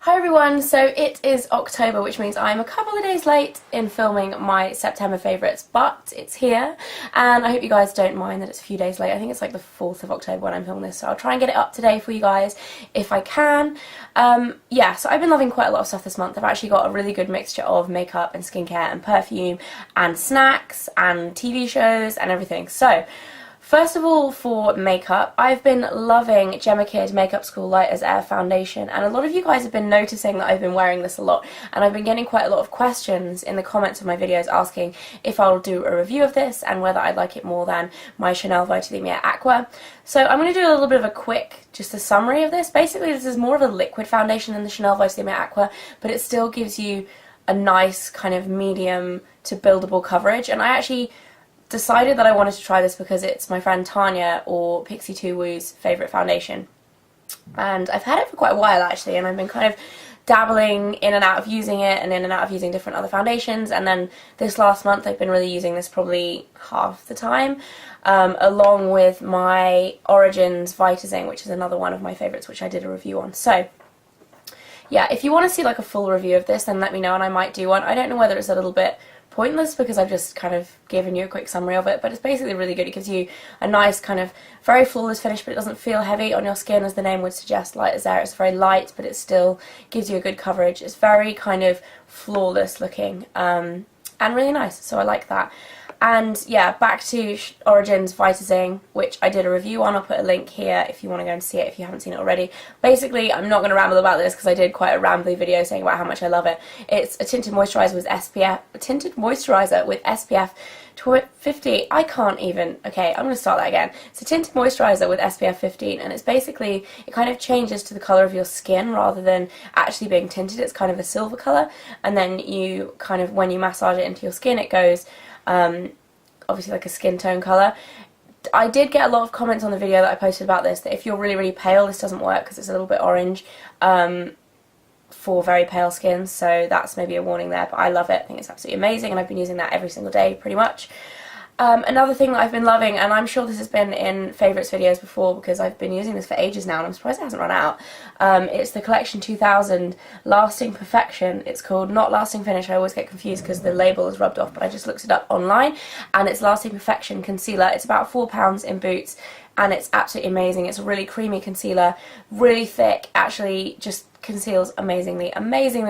Hi everyone, so it is October, which means I'm a couple of days late in filming my September favourites, but it's here, and I hope you guys don't mind that it's a few days late. I think it's like the 4th of October when I'm filming this, so I'll try and get it up today for you guys if I can. Yeah, so I've been loving quite a lot of stuff this month. I've actually got a really good mixture of makeup and skincare and perfume and snacks and TV shows and everything. So, first of all, for makeup, I've been loving Gemma Kid Makeup School Light as Air Foundation, and a lot of you guys have been noticing that I've been wearing this a lot, and I've been getting quite a lot of questions in the comments of my videos asking if I'll do a review of this and whether I'd like it more than my Chanel Vitalumiere Aqua. So I'm going to do a little bit of a quick, just a summary of this. Basically, this is more of a liquid foundation than the Chanel Vitalumiere Aqua, but it still gives you a nice kind of medium to buildable coverage, and I actually decided that I wanted to try this because it's my friend Tanya or Pixie 2 Woo's favourite foundation, and I've had it for quite a while actually, and I've been kind of dabbling in and out of using it and in and out of using different other foundations, and then this last month I've been really using this probably half the time, along with my Origins Vitazing, which is another one of my favourites which I did a review on. So yeah, if you want to see like a full review of this, then let me know and I might do one. I don't know whether it's a little bit pointless because I've just kind of given you a quick summary of it, but it's basically really good. It gives you a nice kind of very flawless finish, but it doesn't feel heavy on your skin as the name would suggest. Light as air. It's very light, but it still gives you a good coverage. It's very kind of flawless looking, and really nice, so I like that. And yeah, back to Origins Vitazing, which I did a review on. I'll put a link here if you want to go and see it if you haven't seen it already. Basically, I'm not going to ramble about this because I did quite a rambly video saying about how much I love it. It's a tinted moisturiser with SPF 50. I can't even. Okay, I'm going to start that again. It's a tinted moisturiser with SPF 15, and it's basically, it kind of changes to the colour of your skin rather than actually being tinted. It's kind of a silver colour, and then you kind of, when you massage it into your skin, it goes obviously like a skin tone colour. I did get a lot of comments on the video that I posted about this that if you're really pale, this doesn't work because it's a little bit orange for very pale skin, so that's maybe a warning there, but I love it. I think it's absolutely amazing, and I've been using that every single day pretty much. Another thing that I've been loving, and I'm sure this has been in favourites videos before because I've been using this for ages now and I'm surprised it hasn't run out, it's the Collection 2000 Lasting Perfection. It's called Not Lasting Finish. I always get confused because the label is rubbed off, but I just looked it up online, and it's Lasting Perfection Concealer. It's about £4 in Boots, and it's absolutely amazing. It's a really creamy concealer, really thick, actually just conceals amazingly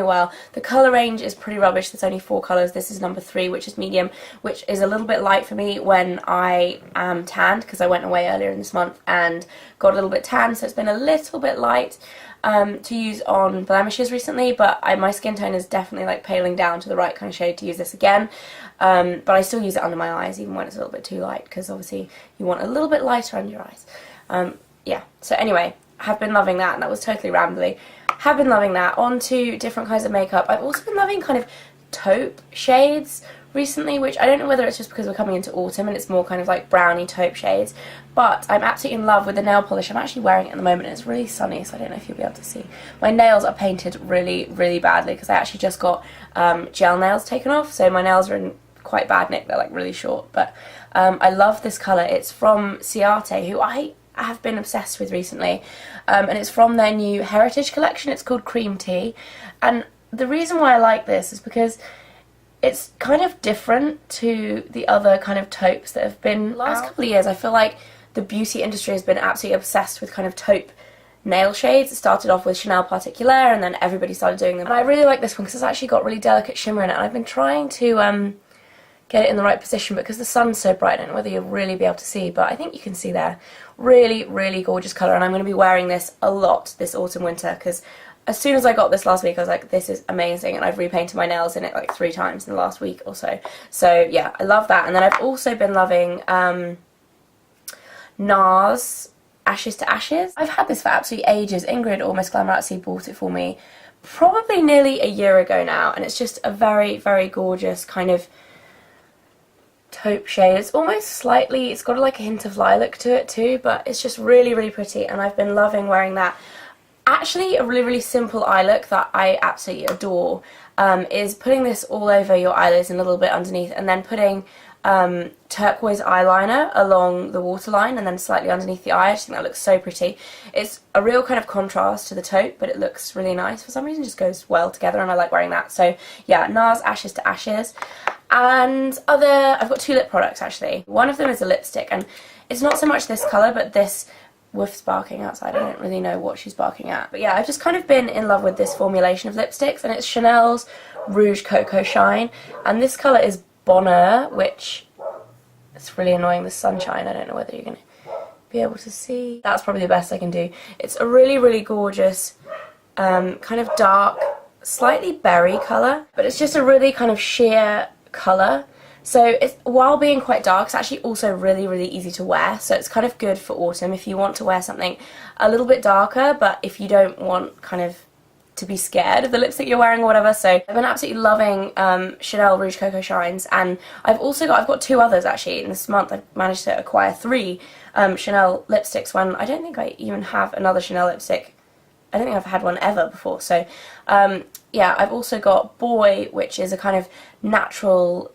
well. The colour range is pretty rubbish. There's only 4 colours. This is number 3, which is medium, which is a little bit light for me when I am tanned because I went away earlier in this month and got a little bit tanned, so it's been a little bit light to use on blemishes recently, but my skin tone is definitely like paling down to the right kind of shade to use this again, but I still use it under my eyes even when it's a little bit too light because obviously you want a little bit lighter under your eyes. Yeah, so anyway, have been loving that, and that was totally rambly. Have been loving that. On to different kinds of makeup. I've also been loving kind of taupe shades recently, which I don't know whether it's just because we're coming into autumn and it's more kind of like browny taupe shades, but I'm absolutely in love with the nail polish. I'm actually wearing it at the moment and it's really sunny, so I don't know if you'll be able to see. My nails are painted really badly because I actually just got gel nails taken off, so my nails are in quite bad nick. They're like really short, but I love this colour. It's from Ciate, who I have been obsessed with recently, and it's from their new Heritage collection. It's called Cream Tea, and the reason why I like this is because it's kind of different to the other kind of taupes that have been last couple of years. I feel like the beauty industry has been absolutely obsessed with kind of taupe nail shades. It started off with Chanel Particulier and then everybody started doing them, and I really like this one because it's actually got really delicate shimmer in it, and I've been trying to get it in the right position because the sun's so bright. I don't know whether you'll really be able to see, but I think you can see there. Really gorgeous colour, and I'm going to be wearing this a lot this autumn winter because as soon as I got this last week I was like, this is amazing, and I've repainted my nails in it like 3 times in the last week or so. So yeah, I love that. And then I've also been loving NARS Ashes to Ashes. I've had this for absolutely ages. Ingrid, or Miss Glamorazzi, bought it for me probably nearly a year ago now, and it's just a very gorgeous kind of taupe shade. It's almost slightly, it's got like a hint of lilac to it too, but it's just really pretty, and I've been loving wearing that. Actually, a really simple eye look that I absolutely adore is putting this all over your eyelids and a little bit underneath, and then putting turquoise eyeliner along the waterline and then slightly underneath the eye. I just think that looks so pretty. It's a real kind of contrast to the taupe, but it looks really nice. For some reason it just goes well together and I like wearing that. So yeah, NARS Ashes to Ashes. And I've got 2 lip products actually. One of them is a lipstick, and it's not so much this colour, but this Woof's barking outside. I don't really know what she's barking at. But yeah, I've just kind of been in love with this formulation of lipsticks, and it's Chanel's Rouge Coco Shine. And this colour is Bonheur, which it's really annoying, the sunshine. I don't know whether you're going to be able to see. That's probably the best I can do. It's a really, really gorgeous kind of dark, slightly berry colour, but it's just a really kind of sheer colour. So it's, while being quite dark, it's actually also really, really easy to wear. So it's kind of good for autumn if you want to wear something a little bit darker, but if you don't want kind of to be scared of the lipstick you're wearing or whatever. So I've been absolutely loving Chanel Rouge Coco Shines, and I've got 2 others actually. In this month I've managed to acquire 3 Chanel lipsticks when I don't think I even have another Chanel lipstick. I don't think I've had one ever before. So yeah, I've also got Boy, which is a kind of natural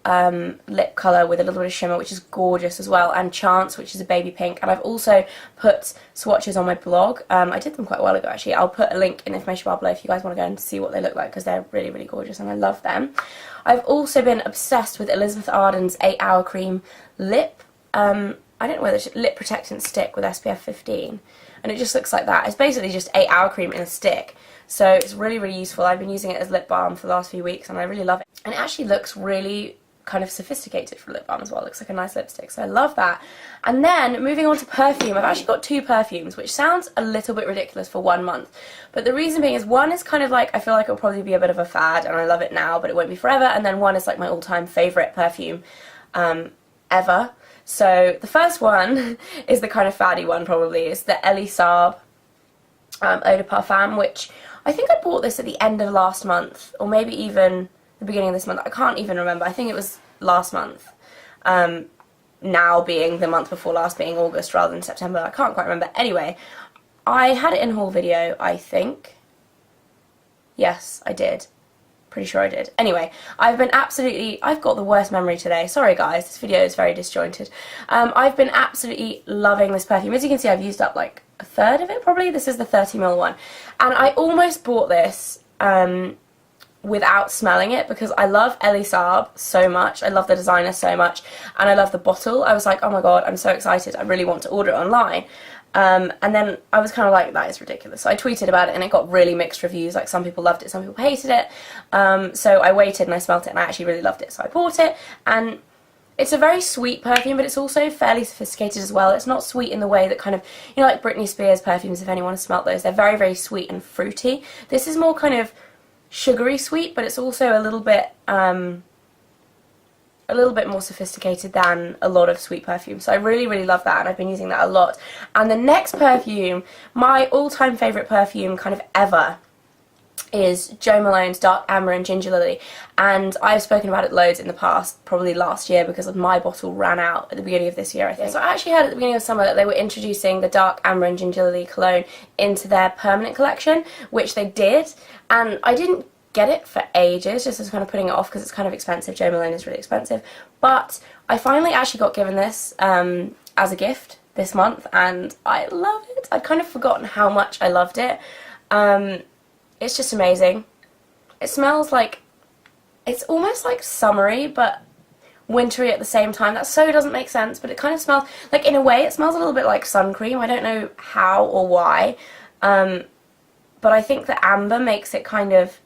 lip colour with a little bit of shimmer, which is gorgeous as well, and Chance, which is a baby pink. And I've also put swatches on my blog. I did them quite a while ago actually. I'll put a link in the information bar below if you guys want to go and see what they look like, because they're really, really gorgeous and I love them. I've also been obsessed with Elizabeth Arden's 8 Hour Cream lip. I don't know whether it's lip protectant stick with SPF 15. And it just looks like that. It's basically just 8 Hour Cream in a stick. So it's really, really useful. I've been using it as lip balm for the last few weeks and I really love it. And it actually looks really kind of sophisticated for lip balm as well. It looks like a nice lipstick, so I love that. And then moving on to perfume, I've actually got 2 perfumes, which sounds a little bit ridiculous for 1 month. But the reason being is one is kind of like, I feel like it'll probably be a bit of a fad and I love it now, but it won't be forever. And then one is like my all-time favourite perfume ever. So the first one is the kind of faddy one probably. It's the Elie Saab Eau de Parfum, which I think I bought this at the end of last month, or maybe even the beginning of this month. I can't even remember. I think it was last month. Now being the month before last being August rather than September. I can't quite remember. Anyway, I had it in haul video, I think. Yes, I did. Pretty sure I did. Anyway, I've got the worst memory today. Sorry guys, this video is very disjointed. I've been absolutely loving this perfume. As you can see, I've used up like a third of it probably. This is the 30ml one. And I almost bought this without smelling it because I love Elie Saab so much. I love the designer so much. And I love the bottle. I was like, oh my god, I'm so excited. I really want to order it online. And then I was kind of like, that is ridiculous. So I tweeted about it and it got really mixed reviews. Like some people loved it, some people hated it. So I waited and I smelt it and I actually really loved it. So I bought it, and it's a very sweet perfume, but it's also fairly sophisticated as well. It's not sweet in the way that kind of, you know, like Britney Spears perfumes, if anyone has smelt those. They're very, very sweet and fruity. This is more kind of sugary sweet, but it's also a little bit more sophisticated than a lot of sweet perfumes. So I really, really love that, and I've been using that a lot. And the next perfume, my all-time favourite perfume kind of ever, is Jo Malone's Dark Amber and Ginger Lily. And I've spoken about it loads in the past, probably last year, because my bottle ran out at the beginning of this year, I think. So I actually heard at the beginning of summer that they were introducing the Dark Amber and Ginger Lily cologne into their permanent collection, which they did. And I didn't get it for ages, just as kind of putting it off because it's kind of expensive. Jo Malone is really expensive. But I finally actually got given this as a gift this month, and I love it. I'd kind of forgotten how much I loved it. It's just amazing. It smells like, it's almost like summery, but wintry at the same time. That so doesn't make sense, but it kind of smells, like in a way, it smells a little bit like sun cream. I don't know how or why, but I think the amber makes it kind of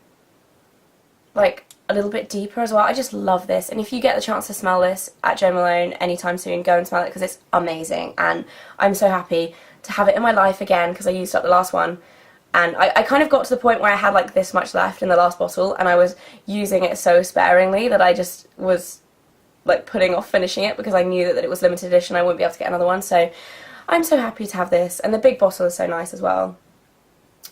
like a little bit deeper as well. I just love this, and if you get the chance to smell this at Jo Malone anytime soon, go and smell it because it's amazing, and I'm so happy to have it in my life again because I used up the last one. And I kind of got to the point where I had like this much left in the last bottle, and I was using it so sparingly that I just was like putting off finishing it because I knew that it was limited edition. I wouldn't be able to get another one. So I'm so happy to have this, and the big bottle is so nice as well,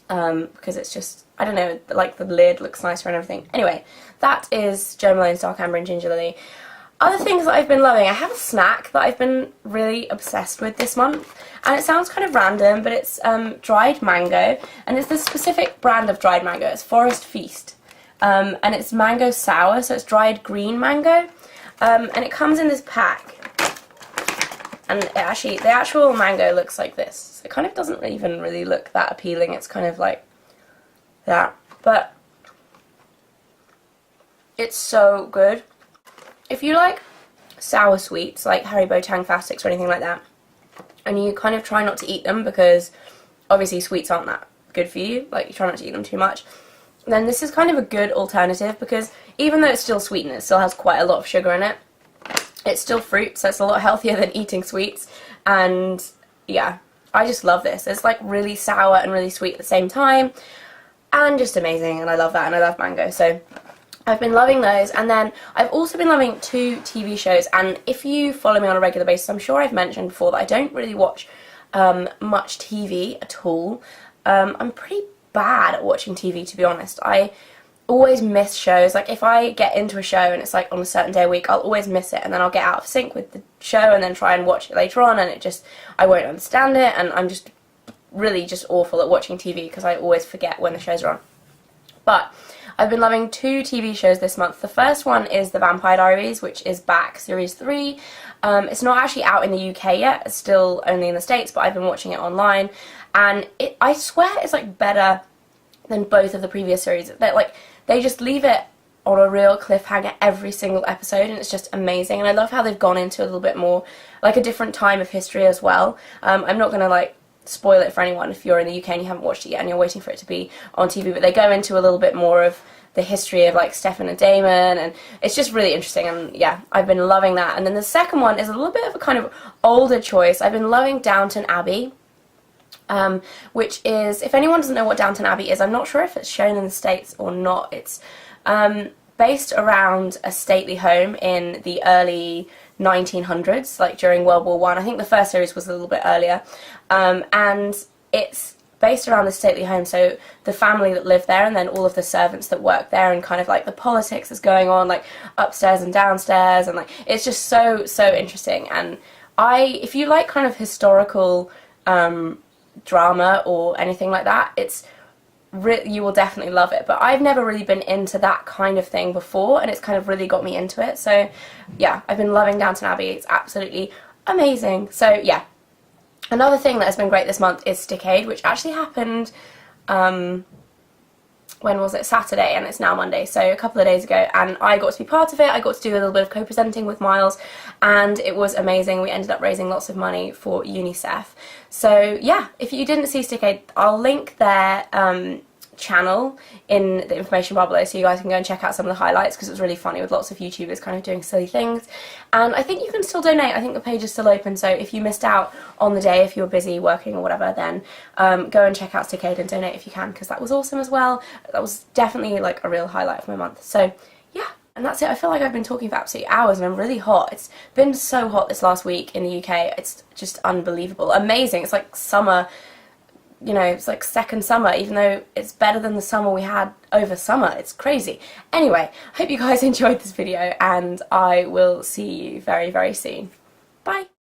because it's just, I don't know, like the lid looks nicer and everything. Anyway, that is Jo Malone's Dark Amber and Ginger Lily. Other things that I've been loving, I have a snack that I've been really obsessed with this month, and it sounds kind of random, but it's dried mango, and it's this specific brand of dried mango. It's Forest Feast, and it's mango sour, so it's dried green mango, And it comes in this pack. And the actual mango looks like this. It kind of doesn't even really look that appealing. It's kind of like that. But it's so good. If you like sour sweets, like Haribo Tangfastics or anything like that, and you kind of try not to eat them because obviously sweets aren't that good for you, like you try not to eat them too much, then this is kind of a good alternative because even though it's still sweet and it still has quite a lot of sugar in it, it's still fruit, so it's a lot healthier than eating sweets. And yeah, I just love this. It's like really sour and really sweet at the same time, and just amazing, and I love that, and I love mango, so I've been loving those. And then I've also been loving 2 TV shows, and if you follow me on a regular basis, I'm sure I've mentioned before that I don't really watch much TV at all. I'm pretty bad at watching TV, to be honest. I always miss shows. Like if I get into a show and it's like on a certain day a week, I'll always miss it, and then I'll get out of sync with the show and then try and watch it later on, and I won't understand it, and I'm just really just awful at watching TV because I always forget when the shows are on. But I've been loving 2 TV shows this month. The first one is The Vampire Diaries, which is back, series 3. It's not actually out in the UK yet, it's still only in the States, but I've been watching it online, and I swear it's like better than both of the previous series. They just leave it on a real cliffhanger every single episode, and it's just amazing. And I love how they've gone into a little bit more like a different time of history as well. I'm not going to like spoil it for anyone if you're in the UK and you haven't watched it yet and you're waiting for it to be on TV, but they go into a little bit more of the history of like Stefan and Damon, and it's just really interesting, and yeah, I've been loving that. And then the second one is a little bit of a kind of older choice. I've been loving Downton Abbey, which is, if anyone doesn't know what Downton Abbey is, I'm not sure if it's shown in the States or not. It's based around a stately home in the early 1900s, like during World War I. I think the first series was a little bit earlier, and it's based around the stately home, so the family that live there and then all of the servants that work there, and kind of like the politics that's going on like upstairs and downstairs, and like it's just so interesting. And if you like kind of historical drama or anything like that, you will definitely love it. But I've never really been into that kind of thing before, and it's kind of really got me into it. So yeah, I've been loving Downton Abbey. It's absolutely amazing. So yeah. Another thing that has been great this month is Stickade, which actually happened, when was it? Saturday, and it's now Monday, so a couple of days ago, and I got to be part of it. I got to do a little bit of co-presenting with Miles, and it was amazing. We ended up raising lots of money for UNICEF. So yeah, if you didn't see Stickade, I'll link their channel in the information bar below so you guys can go and check out some of the highlights, because it was really funny with lots of YouTubers kind of doing silly things. And I think you can still donate. I think the page is still open, so if you missed out on the day, if you were busy working or whatever, then go and check out Stickade and donate if you can, because that was awesome as well. That was definitely like a real highlight of my month. So yeah, and that's it. I feel like I've been talking for absolutely hours, and I'm really hot. It's been so hot this last week in the UK. It's just unbelievable. Amazing. It's like summer. You know, it's like second summer, even though it's better than the summer we had over summer. It's crazy. Anyway, I hope you guys enjoyed this video, and I will see you very, very soon. Bye!